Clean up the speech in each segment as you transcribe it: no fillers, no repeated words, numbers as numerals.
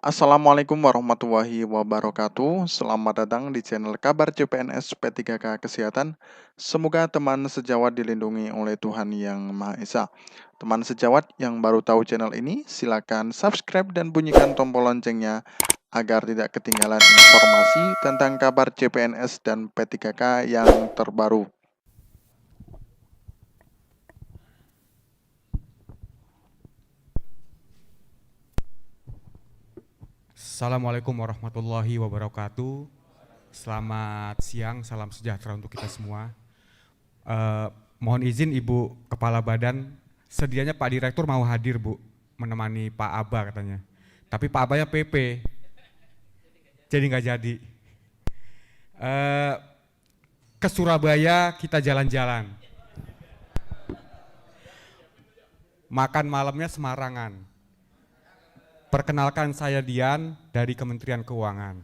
Assalamualaikum warahmatullahi wabarakatuh. Selamat datang di channel Kabar CPNS P3K Kesehatan. Semoga teman sejawat dilindungi oleh Tuhan Yang Maha Esa. Teman sejawat yang baru tahu channel ini, silakan subscribe dan bunyikan tombol loncengnya agar tidak ketinggalan informasi tentang kabar CPNS dan P3K yang terbaru. Assalamualaikum warahmatullahi wabarakatuh. Selamat siang, salam sejahtera untuk kita semua. Mohon izin Ibu Kepala Badan, sedianya Pak Direktur mau hadir Bu, menemani Pak Aba katanya. Tapi Pak Abanya PP, jadi nggak jadi. Ke Surabaya kita jalan-jalan. Makan malamnya Semarangan. Perkenalkan saya Dian dari Kementerian Keuangan.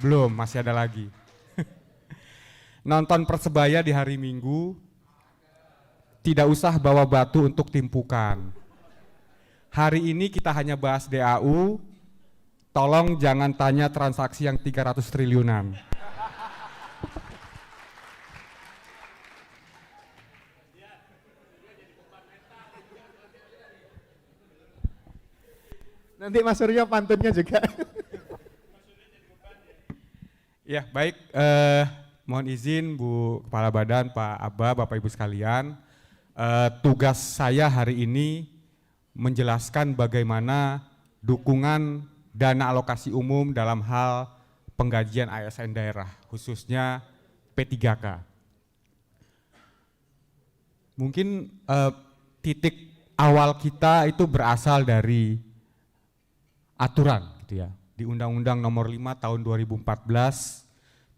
Belum, masih ada lagi. Nonton Persebaya di hari Minggu, tidak usah bawa batu untuk timpukan. Hari ini kita hanya bahas DAU, tolong jangan tanya transaksi yang 300 triliunan. Nanti Mas Suryo pantunnya juga. Ya baik, mohon izin Bu Kepala Badan, Pak Aba, Bapak Ibu sekalian. Tugas saya hari ini menjelaskan bagaimana dukungan dana alokasi umum dalam hal penggajian ASN daerah, khususnya P3K. Mungkin titik awal kita itu berasal dari aturan gitu ya. Di Undang-Undang Nomor 5 Tahun 2014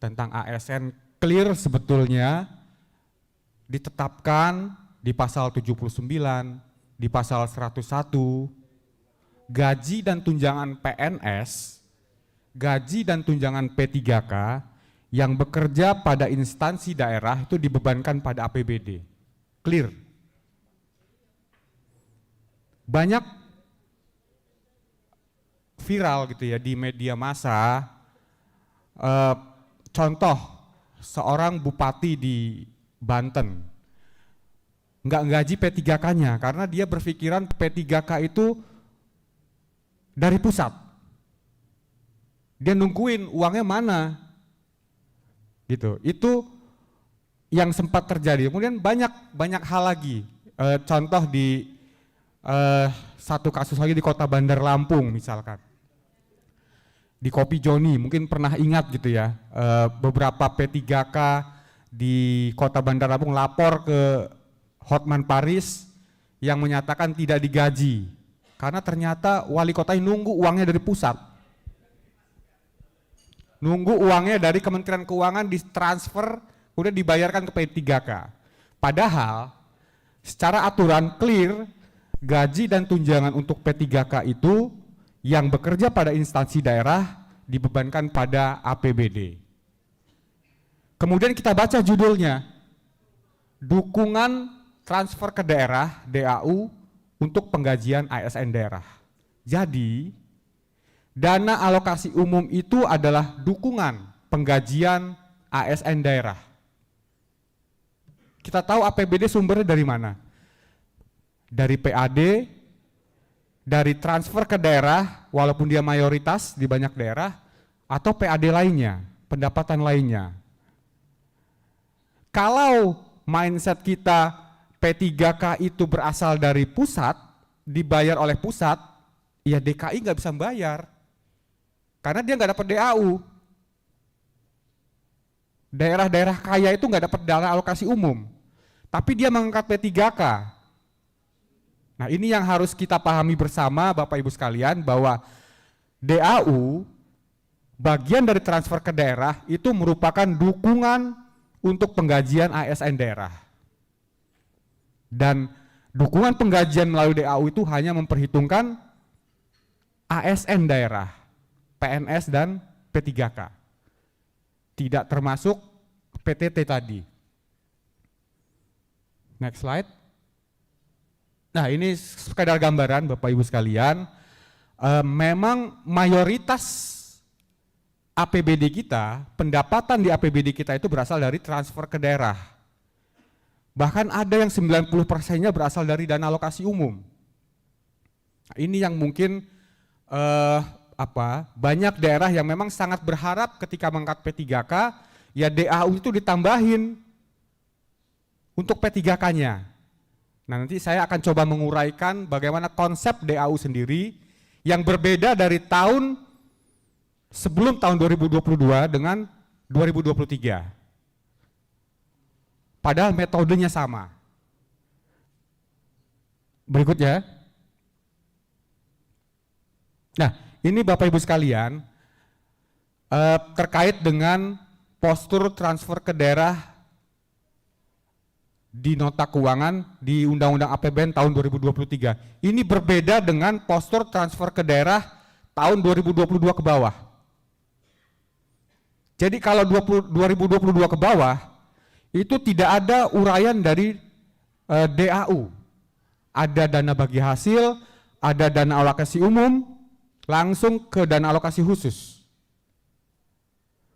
tentang ASN clear sebetulnya ditetapkan di pasal 79, di pasal 101, gaji dan tunjangan PNS, gaji dan tunjangan P3K yang bekerja pada instansi daerah itu dibebankan pada APBD. Clear. Banyak viral gitu ya di media massa, contoh seorang bupati di Banten nggak gaji P3K-nya karena dia berpikiran P3K itu dari pusat. Dia nungguin uangnya mana, gitu. Itu yang sempat terjadi. Kemudian banyak hal lagi. Contoh di satu kasus lagi di Kota Bandar Lampung misalkan. Di Kopi Joni, mungkin pernah ingat gitu ya, beberapa P3K di Kota Bandar Lampung lapor ke Hotman Paris yang menyatakan tidak digaji karena ternyata wali kota nunggu uangnya dari pusat, nunggu uangnya dari Kementerian Keuangan ditransfer kemudian dibayarkan ke P3K. Padahal secara aturan clear gaji dan tunjangan untuk P3K itu yang bekerja pada instansi daerah dibebankan pada APBD. Kemudian kita baca judulnya, dukungan transfer ke daerah DAU untuk penggajian ASN daerah. Jadi, dana alokasi umum itu adalah dukungan penggajian ASN daerah. Kita tahu APBD sumbernya dari mana? Dari PAD, dari transfer ke daerah, walaupun dia mayoritas di banyak daerah, atau PAD lainnya, pendapatan lainnya. Kalau mindset kita P3K itu berasal dari pusat, dibayar oleh pusat, ya DKI nggak bisa membayar, karena dia nggak dapat DAU. Daerah-daerah kaya itu nggak dapat dana alokasi umum, tapi dia mengangkat P3K. Nah ini yang harus kita pahami bersama Bapak Ibu sekalian, bahwa DAU bagian dari transfer ke daerah itu merupakan dukungan untuk penggajian ASN daerah. Dan dukungan penggajian melalui DAU itu hanya memperhitungkan ASN daerah, PNS dan P3K. Tidak termasuk PTT tadi. Next slide. Nah ini sekedar gambaran Bapak Ibu sekalian, memang mayoritas APBD kita, pendapatan di APBD kita itu berasal dari transfer ke daerah. Bahkan ada yang 90%-nya berasal dari dana alokasi umum. Nah, ini yang mungkin banyak daerah yang memang sangat berharap ketika mengangkat P3K, ya DAU itu ditambahin untuk P3K-nya. Nah, nanti saya akan coba menguraikan bagaimana konsep DAU sendiri yang berbeda dari tahun sebelum tahun 2022 dengan 2023. Padahal metodenya sama. Berikutnya. Nah, ini Bapak Ibu sekalian, terkait dengan postur transfer ke daerah di nota keuangan di Undang-Undang APBN tahun 2023. Ini berbeda dengan postur transfer ke daerah tahun 2022 ke bawah. Jadi kalau 2022 ke bawah, itu tidak ada uraian dari DAU. Ada dana bagi hasil, ada dana alokasi umum, langsung ke dana alokasi khusus.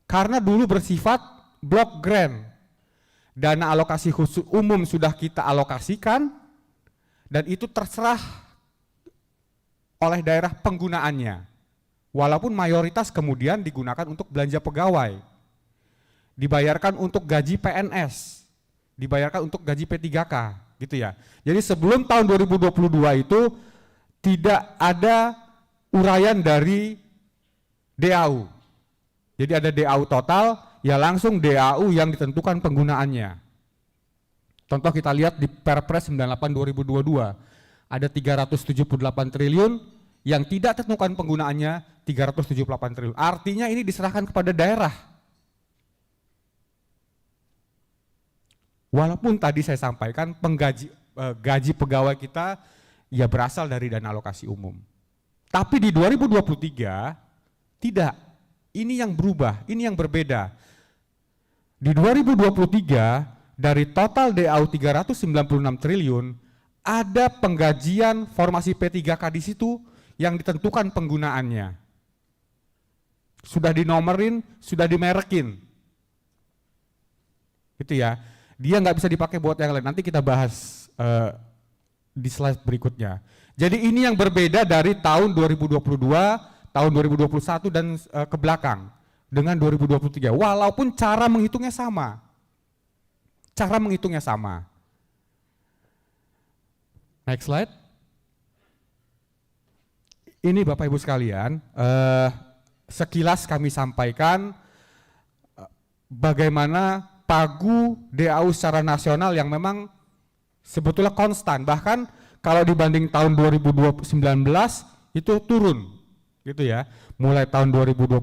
Karena dulu bersifat block grant. Dana alokasi khusus umum sudah kita alokasikan, dan itu terserah oleh daerah penggunaannya. Walaupun mayoritas kemudian digunakan untuk belanja pegawai, dibayarkan untuk gaji PNS, dibayarkan untuk gaji P3K, gitu ya. Jadi sebelum tahun 2022 itu tidak ada uraian dari DAU. Jadi ada DAU total, ya langsung DAU yang ditentukan penggunaannya. Contoh kita lihat di Perpres 98 2022, ada 378 triliun yang tidak ditentukan penggunaannya 378 triliun. Artinya ini diserahkan kepada daerah. Walaupun tadi saya sampaikan gaji pegawai kita ya berasal dari dana alokasi umum. Tapi di 2023 tidak. Ini yang berubah, ini yang berbeda. Di 2023 dari total DAU 396 triliun ada penggajian formasi P3K di situ yang ditentukan penggunaannya. Sudah dinomerin, sudah dimerekin. Gitu ya. Dia nggak bisa dipakai buat yang lain. Nanti kita bahas di slide berikutnya. Jadi ini yang berbeda dari tahun 2022, tahun 2021 dan ke belakang dengan 2023. Walaupun cara menghitungnya sama. Cara menghitungnya sama. Next slide. Ini Bapak Ibu sekalian, sekilas kami sampaikan bagaimana pagu DAU secara nasional yang memang sebetulnya konstan. Bahkan kalau dibanding tahun 2019 itu turun. Gitu ya. Mulai tahun 2021,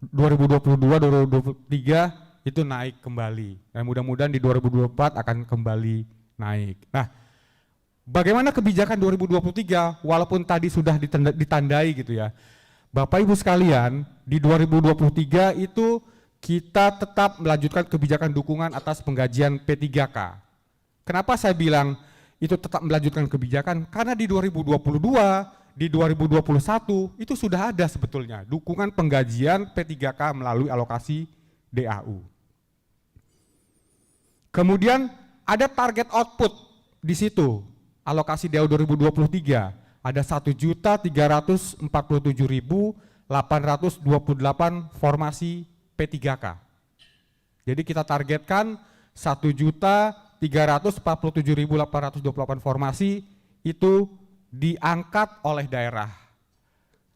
2022, 2023 itu naik kembali. Dan mudah-mudahan di 2024 akan kembali naik. Nah, bagaimana kebijakan 2023 walaupun tadi sudah ditandai gitu ya. Bapak Ibu sekalian, di 2023 itu kita tetap melanjutkan kebijakan dukungan atas penggajian P3K. Kenapa saya bilang itu tetap melanjutkan kebijakan? Karena di 2022, di 2021 itu sudah ada sebetulnya dukungan penggajian P3K melalui alokasi DAU. Kemudian ada target output di situ. Alokasi DAU 2023 ada 1.347.828 formasi P3K. Jadi kita targetkan 1.347.828 formasi itu diangkat oleh daerah.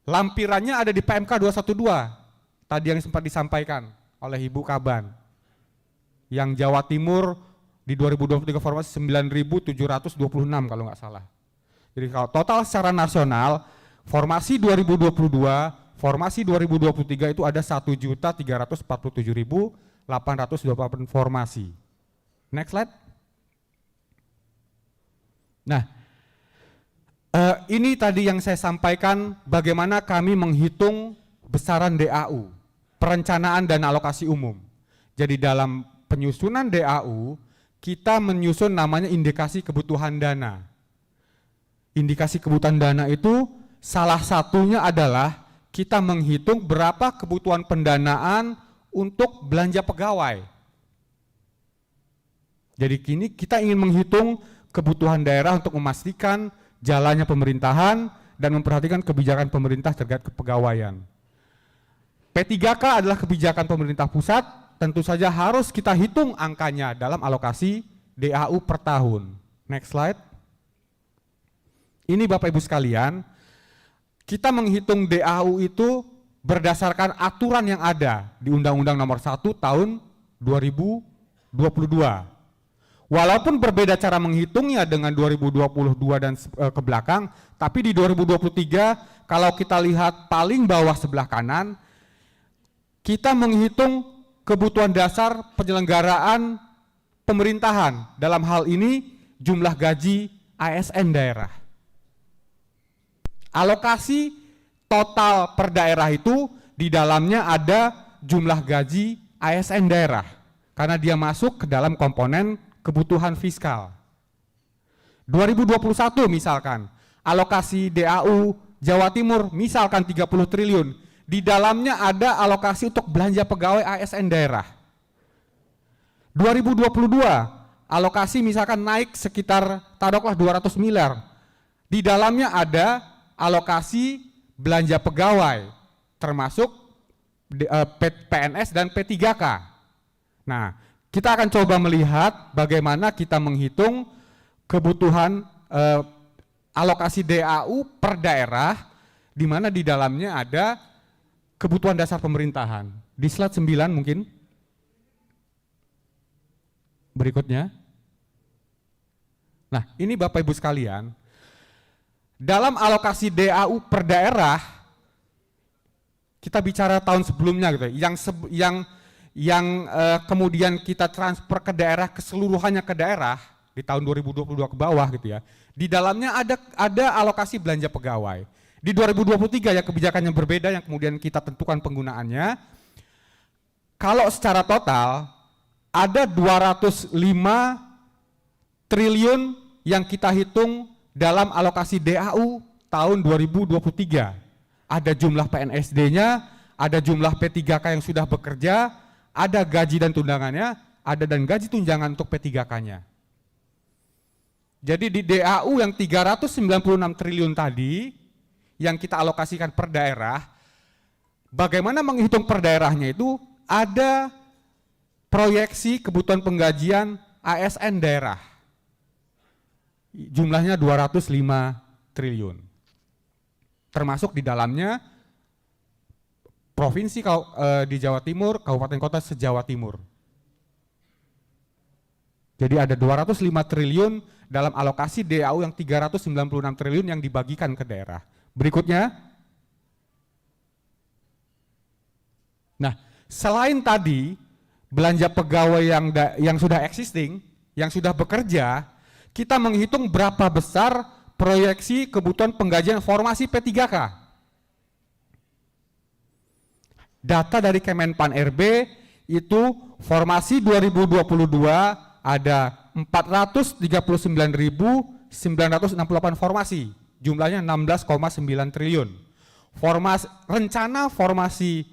Lampirannya ada di PMK 212, tadi yang sempat disampaikan oleh Ibu Kaban. Yang Jawa Timur di 2023 formasi 9.726 kalau nggak salah. Jadi kalau total secara nasional, formasi 2022, formasi 2023 itu ada 1.347.828 formasi. Next slide. Nah, ini tadi yang saya sampaikan bagaimana kami menghitung besaran DAU, perencanaan dan alokasi umum. Jadi dalam penyusunan DAU, kita menyusun namanya indikasi kebutuhan dana. Indikasi kebutuhan dana itu Salah satunya adalah kita menghitung berapa kebutuhan pendanaan untuk belanja pegawai. Jadi kini kita ingin menghitung kebutuhan daerah untuk memastikan jalannya pemerintahan dan memperhatikan kebijakan pemerintah terkait kepegawaian. P3K adalah kebijakan pemerintah pusat, tentu saja harus kita hitung angkanya dalam alokasi DAU per tahun. Next slide. Ini Bapak Ibu sekalian, kita menghitung DAU itu berdasarkan aturan yang ada di Undang-Undang Nomor 1 Tahun 2022. Walaupun berbeda cara menghitungnya dengan 2022 dan ke belakang, tapi di 2023 kalau kita lihat paling bawah sebelah kanan, kita menghitung kebutuhan dasar penyelenggaraan pemerintahan. Dalam hal ini jumlah gaji ASN daerah. Alokasi total per daerah itu di dalamnya ada jumlah gaji ASN daerah, karena dia masuk ke dalam komponen kebutuhan fiskal. 2021 misalkan, alokasi DAU Jawa Timur misalkan 30 triliun, di dalamnya ada alokasi untuk belanja pegawai ASN daerah. 2022, alokasi misalkan naik sekitar taruhlah 200 miliar, di dalamnya ada alokasi belanja pegawai, termasuk PNS dan P3K. Nah, kita akan coba melihat bagaimana kita menghitung kebutuhan alokasi DAU per daerah, di mana di dalamnya ada kebutuhan dasar pemerintahan. Di slide 9 mungkin. Berikutnya. Nah, ini Bapak Ibu sekalian, dalam alokasi DAU per daerah, kita bicara tahun sebelumnya gitu, yang kemudian kita transfer ke daerah, keseluruhannya ke daerah di tahun 2022 ke bawah gitu ya. Di dalamnya ada alokasi belanja pegawai. Di 2023 ya kebijakan yang berbeda yang kemudian kita tentukan penggunaannya. Kalau secara total ada 205 triliun yang kita hitung dalam alokasi DAU tahun 2023. Ada jumlah PNSD-nya, ada jumlah P3K yang sudah bekerja, ada gaji dan tunjangannya, ada dan gaji tunjangan untuk P3K-nya. Jadi di DAU yang 396 triliun tadi, yang kita alokasikan per daerah, bagaimana menghitung per daerahnya itu, ada proyeksi kebutuhan penggajian ASN daerah. Jumlahnya 205 triliun. Termasuk di dalamnya provinsi di Jawa Timur, kabupaten kota se-Jawa Timur. Jadi ada 205 triliun dalam alokasi DAU yang 396 triliun yang dibagikan ke daerah. Berikutnya. Nah, selain tadi belanja pegawai yang sudah existing, yang sudah bekerja, kita menghitung berapa besar proyeksi kebutuhan penggajian formasi P3K. Data dari Kemenpan RB itu formasi 2022 ada 439.968 formasi, jumlahnya 16,9 triliun. Rencana formasi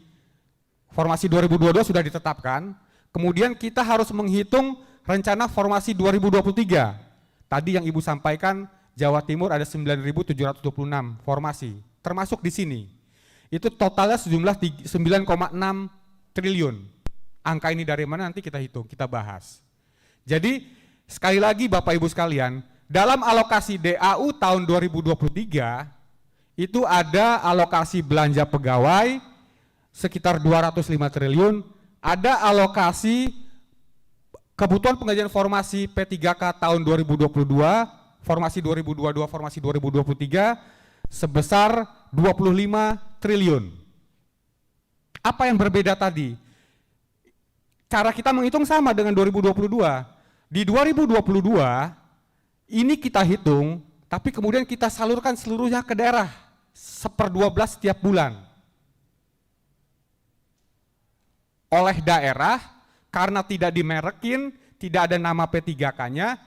2022 sudah ditetapkan, kemudian kita harus menghitung rencana formasi 2023. Tadi yang Ibu sampaikan, Jawa Timur ada 9.726 formasi, termasuk di sini. Itu totalnya sejumlah 9,6 triliun. Angka ini dari mana nanti kita hitung, kita bahas. Jadi sekali lagi Bapak Ibu sekalian, dalam alokasi DAU tahun 2023 itu ada alokasi belanja pegawai sekitar 205 triliun, ada alokasi kebutuhan penggajian formasi P3K tahun 2022, formasi 2022, formasi 2023 sebesar 25 triliun. Apa yang berbeda tadi? Cara kita menghitung sama dengan 2022. Di 2022 ini kita hitung, tapi kemudian kita salurkan seluruhnya ke daerah 1/12 setiap bulan. Oleh daerah, karena tidak dimerekin, tidak ada nama P3K-nya,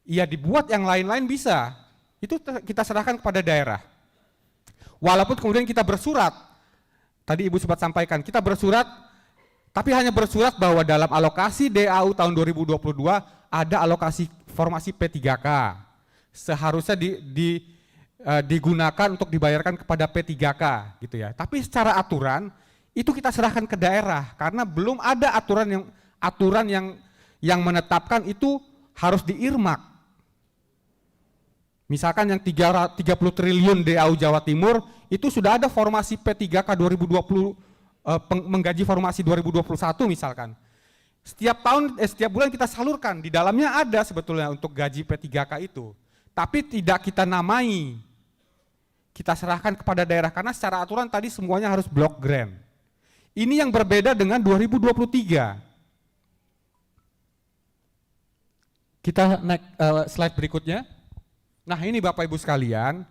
ya dibuat yang lain-lain bisa. Itu kita serahkan kepada daerah. Walaupun kemudian kita bersurat, tadi Ibu sempat sampaikan, kita bersurat, tapi hanya bersurat bahwa dalam alokasi DAU tahun 2022 ada alokasi formasi P3K. Seharusnya digunakan untuk dibayarkan kepada P3K gitu ya. Tapi secara aturan itu kita serahkan ke daerah karena belum ada aturan yang menetapkan itu harus diirmak. Misalkan yang 30 triliun DAU Jawa Timur itu sudah ada formasi P3K 2020 menggaji formasi 2021 misalkan. Setiap bulan kita salurkan, di dalamnya ada sebetulnya untuk gaji P3K itu. Tapi tidak kita namai, kita serahkan kepada daerah karena secara aturan tadi semuanya harus block grant. Ini yang berbeda dengan 2023. Kita naik slide berikutnya. Nah ini Bapak Ibu sekalian,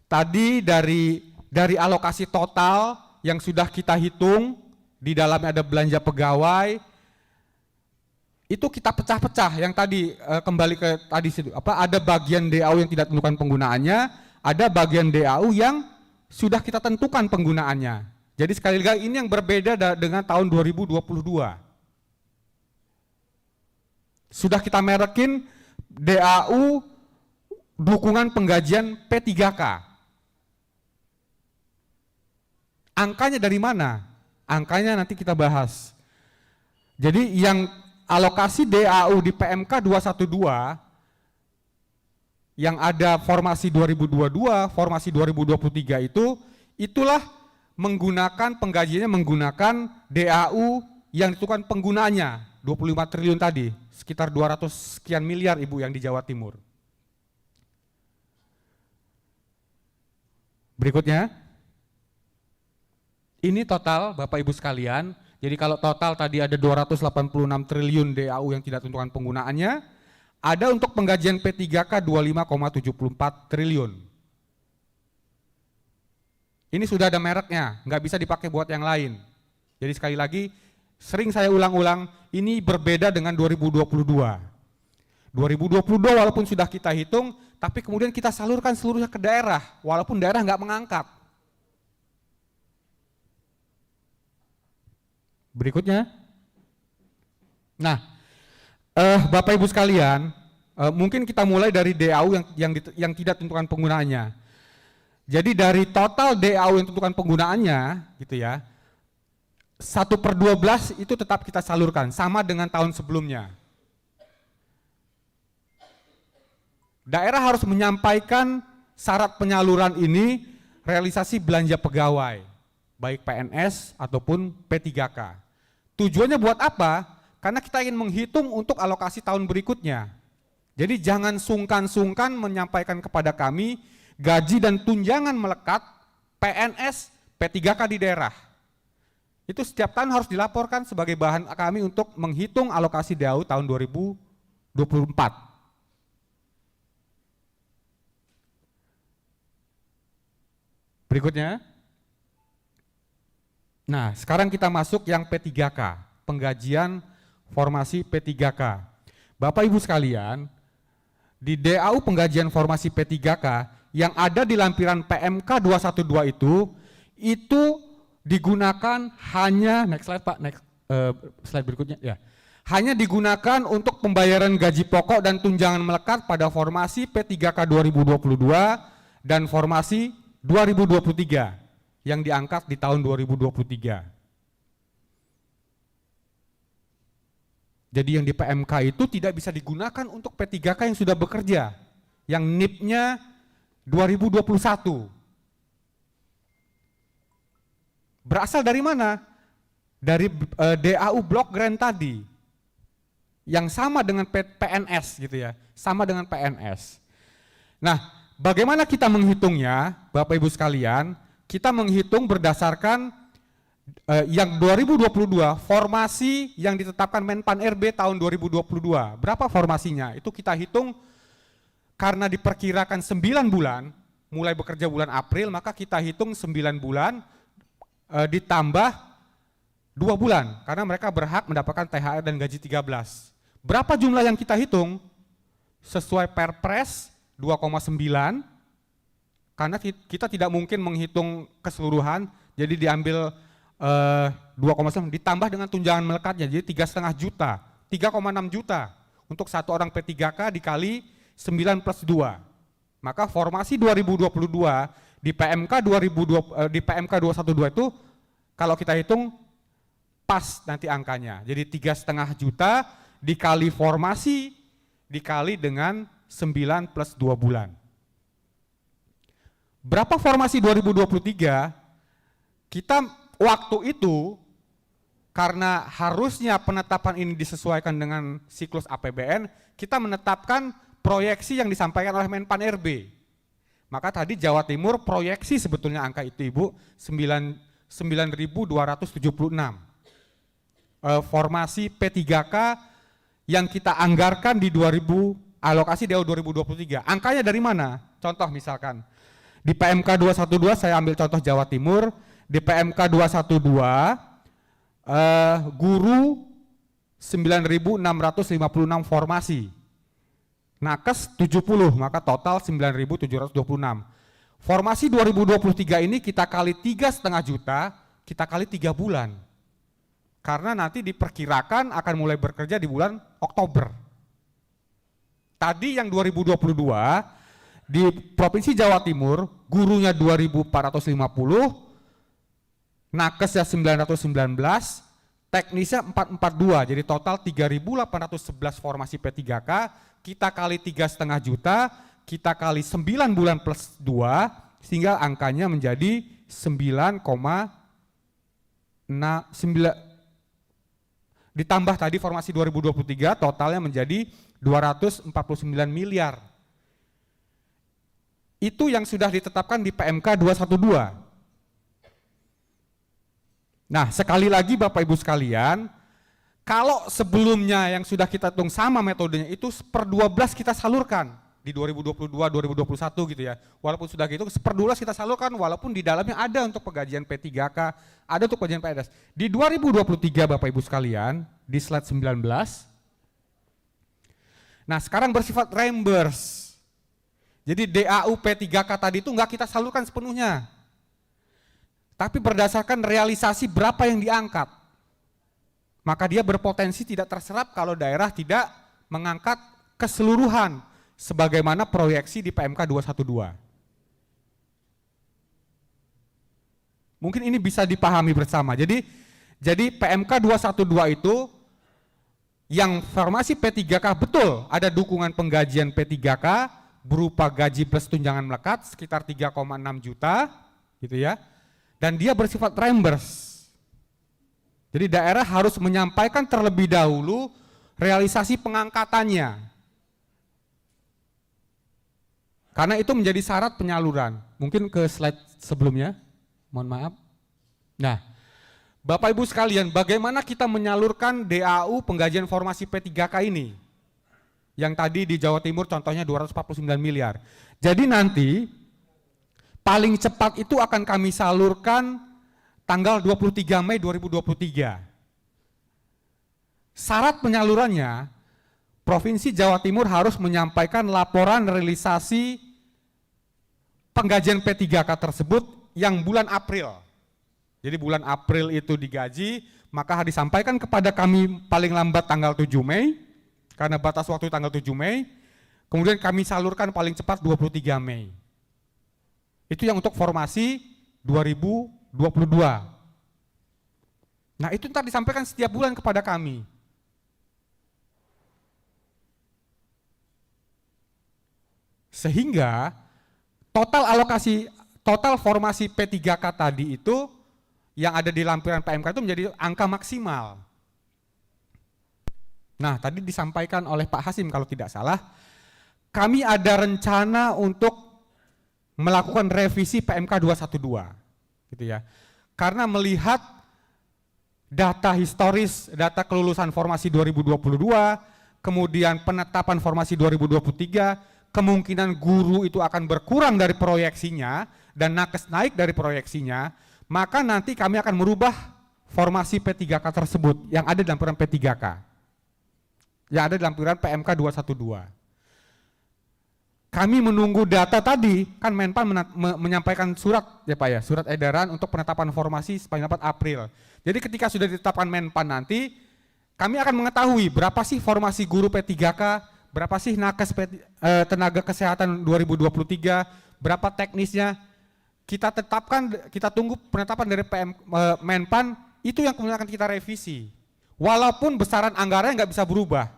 tadi dari alokasi total yang sudah kita hitung, di dalamnya ada belanja pegawai, itu kita pecah-pecah yang tadi kembali ke tadi ada bagian DAU yang tidak tentukan penggunaannya, ada bagian DAU yang sudah kita tentukan penggunaannya. Jadi sekali lagi ini yang berbeda dengan tahun 2022. Sudah kita merekin DAU dukungan penggajian P3K. Angkanya dari mana? Angkanya nanti kita bahas. Jadi yang alokasi DAU di PMK 212 yang ada formasi 2022, formasi 2023 itulah menggunakan penggajiannya menggunakan DAU yang ditentukan penggunaannya 25 triliun tadi, sekitar 200 sekian miliar Ibu yang di Jawa Timur. Berikutnya. Ini total Bapak Ibu sekalian. Jadi kalau total tadi ada 286 triliun DAU yang tidak tentukan penggunaannya, ada untuk penggajian P3K 25,74 triliun. Ini sudah ada mereknya, nggak bisa dipakai buat yang lain. Jadi sekali lagi, sering saya ulang-ulang, ini berbeda dengan 2022. 2022 walaupun sudah kita hitung, tapi kemudian kita salurkan seluruhnya ke daerah, walaupun daerah nggak mengangkat. Berikutnya. Nah, Bapak Ibu sekalian, mungkin kita mulai dari DAU yang tidak tentukan penggunaannya. Jadi dari total DAU yang tentukan penggunaannya, gitu ya, 1/12 itu tetap kita salurkan, sama dengan tahun sebelumnya. Daerah harus menyampaikan syarat penyaluran ini realisasi belanja pegawai, baik PNS ataupun P3K. Tujuannya buat apa? Karena kita ingin menghitung untuk alokasi tahun berikutnya. Jadi jangan sungkan-sungkan menyampaikan kepada kami gaji dan tunjangan melekat PNS P3K di daerah. Itu setiap tahun harus dilaporkan sebagai bahan kami untuk menghitung alokasi DAU tahun 2024. Berikutnya. Nah, sekarang kita masuk yang P3K, penggajian formasi P3K. Bapak Ibu sekalian, di DAU penggajian formasi P3K yang ada di lampiran PMK 212 itu digunakan hanya, next slide Pak, slide berikutnya ya. Hanya digunakan untuk pembayaran gaji pokok dan tunjangan melekat pada formasi P3K 2022 dan formasi 2023. Yang diangkat di tahun 2023. Jadi yang di PMK itu tidak bisa digunakan untuk P3K yang sudah bekerja, yang NIP-nya 2021. Berasal dari mana? Dari DAU block grant tadi, yang sama dengan PNS gitu ya, sama dengan PNS. Nah, bagaimana kita menghitungnya, Bapak Ibu sekalian? Kita menghitung berdasarkan yang 2022 formasi yang ditetapkan Menpan RB tahun 2022. Berapa formasinya? Itu kita hitung karena diperkirakan 9 bulan, mulai bekerja bulan April, maka kita hitung 9 bulan ditambah 2 bulan, karena mereka berhak mendapatkan THR dan gaji 13. Berapa jumlah yang kita hitung? Sesuai Perpres 2,9 Karena kita tidak mungkin menghitung keseluruhan, jadi diambil 2,9 ditambah dengan tunjangan melekatnya, jadi 3,5 juta, 3,6 juta untuk satu orang P3K dikali 9 plus 2. Maka formasi 2022 di PMK 212 itu kalau kita hitung pas nanti angkanya. Jadi 3,5 juta dikali formasi dikali dengan 9 plus 2 bulan. Berapa formasi 2023? Kita waktu itu karena harusnya penetapan ini disesuaikan dengan siklus APBN, kita menetapkan proyeksi yang disampaikan oleh Menpan RB. Maka tadi Jawa Timur proyeksi sebetulnya angka itu Ibu 9.276. Formasi P3K yang kita anggarkan di 2000 alokasi di 2023. Angkanya dari mana? Contoh misalkan di PMK 212 saya ambil contoh Jawa Timur, di PMK 212 guru 9.656 formasi. Nakes 70, maka total 9.726. Formasi 2023 ini kita kali 3,5 juta, kita kali 3 bulan. Karena nanti diperkirakan akan mulai bekerja di bulan Oktober. Tadi yang 2022 di Provinsi Jawa Timur gurunya 2.450, nakesnya 919, teknisnya 442, jadi total 3.811 formasi P3K, kita kali 3,5 juta, kita kali 9 bulan plus 2, sehingga angkanya menjadi 9,9 ditambah tadi formasi 2023 totalnya menjadi 249 miliar. Itu yang sudah ditetapkan di PMK 212. Nah, sekali lagi Bapak Ibu sekalian, kalau sebelumnya yang sudah kita hitung sama metodenya itu per 12 kita salurkan di 2022, 2021 gitu ya. Walaupun sudah gitu, per 12 kita salurkan walaupun di dalamnya ada untuk penggajian P3K, ada untuk penggajian PNS. Di 2023 Bapak Ibu sekalian, di slide 19, nah sekarang bersifat reimburse. Jadi DAU P3K tadi itu enggak kita salurkan sepenuhnya. Tapi berdasarkan realisasi berapa yang diangkat. Maka dia berpotensi tidak terserap kalau daerah tidak mengangkat keseluruhan sebagaimana proyeksi di PMK 212. Mungkin ini bisa dipahami bersama. Jadi PMK 212 itu yang formasi P3K betul ada dukungan penggajian P3K berupa gaji plus tunjangan melekat sekitar 3,6 juta gitu ya. Dan dia bersifat reimburse. Jadi daerah harus menyampaikan terlebih dahulu realisasi pengangkatannya. Karena itu menjadi syarat penyaluran. Mungkin ke slide sebelumnya, mohon maaf. Nah, Bapak Ibu sekalian, bagaimana kita menyalurkan DAU penggajian formasi P3K ini? Yang tadi di Jawa Timur contohnya 249 miliar. Jadi nanti paling cepat itu akan kami salurkan tanggal 23 Mei 2023. Syarat penyalurannya, Provinsi Jawa Timur harus menyampaikan laporan realisasi penggajian P3K tersebut yang bulan April. Jadi bulan April itu digaji, maka disampaikan kepada kami paling lambat tanggal 7 Mei, karena batas waktu tanggal 7 Mei, kemudian kami salurkan paling cepat 23 Mei. Itu yang untuk formasi 2022. Nah itu ntar disampaikan setiap bulan kepada kami. Sehingga total formasi P3K tadi itu yang ada di lampiran PMK itu menjadi angka maksimal. Nah tadi disampaikan oleh Pak Hasim kalau tidak salah, kami ada rencana untuk melakukan revisi PMK 212 gitu ya. Karena melihat data historis, data kelulusan formasi 2022, kemudian penetapan formasi 2023, kemungkinan guru itu akan berkurang dari proyeksinya dan nakes naik dari proyeksinya, maka nanti kami akan merubah formasi P3K tersebut yang ada di lampiran P3K. Yang ada di lampiran PMK 212. kami menunggu data tadi, kan Menpan menyampaikan surat ya Pak ya, surat edaran untuk penetapan formasi paling lambat April. Jadi ketika sudah ditetapkan Menpan nanti, kami akan mengetahui berapa sih formasi guru P3K, berapa sih nakes tenaga kesehatan 2023, berapa teknisnya. Kita tetapkan, kita tunggu penetapan dari Menpan, itu yang kemudian akan kita revisi. Walaupun besaran anggarannya nggak bisa berubah.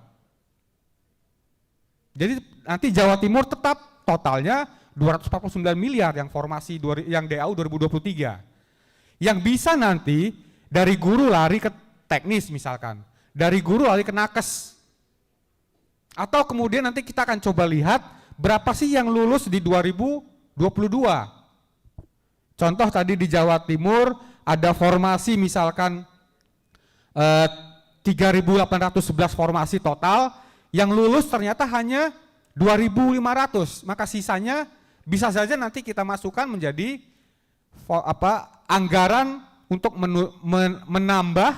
Jadi nanti Jawa Timur tetap totalnya 249 miliar yang formasi yang DAU 2023. Yang bisa nanti dari guru lari ke teknis misalkan, dari guru lari ke nakes. Atau kemudian nanti kita akan coba lihat berapa sih yang lulus di 2022. Contoh tadi di Jawa Timur ada formasi misalkan 3.811 formasi total, yang lulus ternyata hanya 2.500, maka sisanya bisa saja nanti kita masukkan menjadi anggaran untuk menambah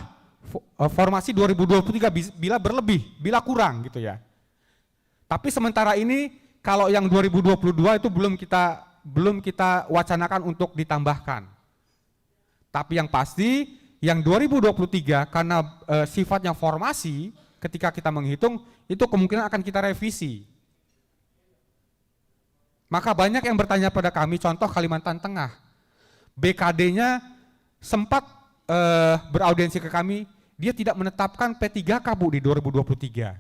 formasi 2023 bila berlebih, bila kurang gitu ya. Tapi sementara ini kalau yang 2022 itu belum kita wacanakan untuk ditambahkan. Tapi yang pasti yang 2023 karena sifatnya formasi, ketika kita menghitung itu kemungkinan akan kita revisi. Maka banyak yang bertanya pada kami, contoh Kalimantan Tengah, BKD-nya sempat beraudiensi ke kami, dia tidak menetapkan P3K Bu di 2023.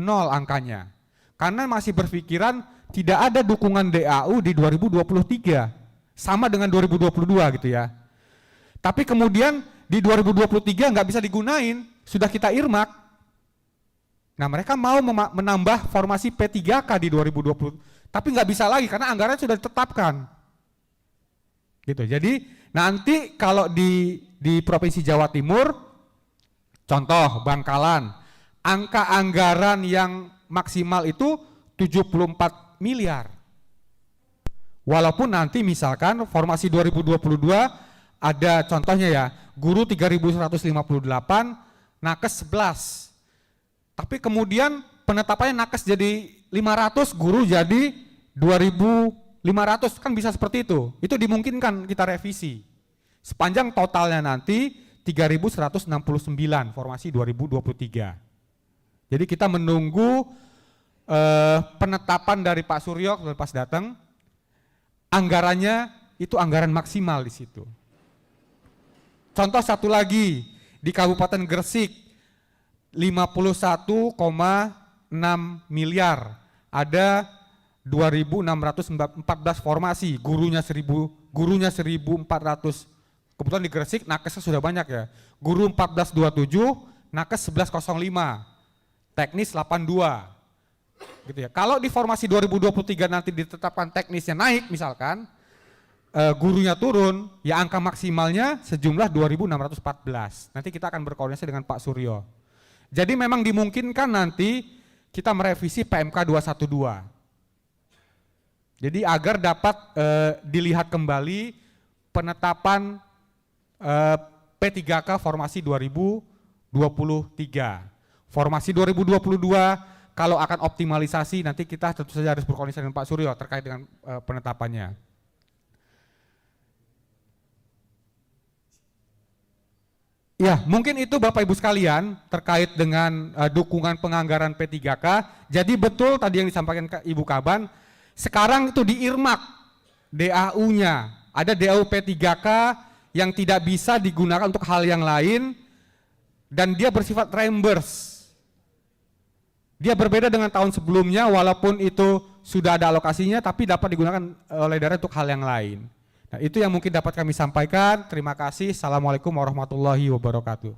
0 angkanya. Karena masih berpikiran tidak ada dukungan DAU di 2023. Sama dengan 2022 gitu ya. Tapi kemudian di 2023 nggak bisa digunain, sudah kita irmak. Nah mereka mau menambah formasi P3K di 2020, tapi nggak bisa lagi karena anggaran sudah ditetapkan. Gitu. Jadi nanti kalau di Provinsi Jawa Timur, contoh Bangkalan, angka anggaran yang maksimal itu 74 miliar. Walaupun nanti misalkan formasi 2022 ada contohnya ya, guru 3.158, nakes 11. Tapi kemudian penetapannya nakes jadi 500, guru jadi 2.500, kan bisa seperti itu. Itu dimungkinkan kita revisi. Sepanjang totalnya nanti 3.169 formasi 2023. Jadi kita menunggu penetapan dari Pak Suryo pas datang, anggarannya itu anggaran maksimal di situ. Contoh satu lagi, di Kabupaten Gresik 51,6 miliar, ada 2.614 formasi, gurunya 1.400. Kebetulan di Gresik nakesnya sudah banyak ya. Guru 1427, nakes 1105, teknis 82. Gitu ya. Kalau di formasi 2023 nanti ditetapkan teknisnya naik misalkan, gurunya turun, ya angka maksimalnya sejumlah 2.614. Nanti kita akan berkoordinasi dengan Pak Suryo. Jadi memang dimungkinkan nanti kita merevisi PMK 212. Jadi agar dapat dilihat kembali penetapan P3K formasi 2023. Formasi 2022 kalau akan optimalisasi nanti kita tentu saja harus berkoordinasi dengan Pak Suryo terkait dengan penetapannya. Ya, mungkin itu Bapak Ibu sekalian terkait dengan dukungan penganggaran P3K. Jadi betul tadi yang disampaikan Ibu Kaban, sekarang itu diirmak DAU-nya. Ada DAU P3K yang tidak bisa digunakan untuk hal yang lain dan dia bersifat reimburse. Dia berbeda dengan tahun sebelumnya walaupun itu sudah ada alokasinya tapi dapat digunakan oleh daerah untuk hal yang lain. Nah, itu yang mungkin dapat kami sampaikan. Terima kasih. Assalamualaikum warahmatullahi wabarakatuh.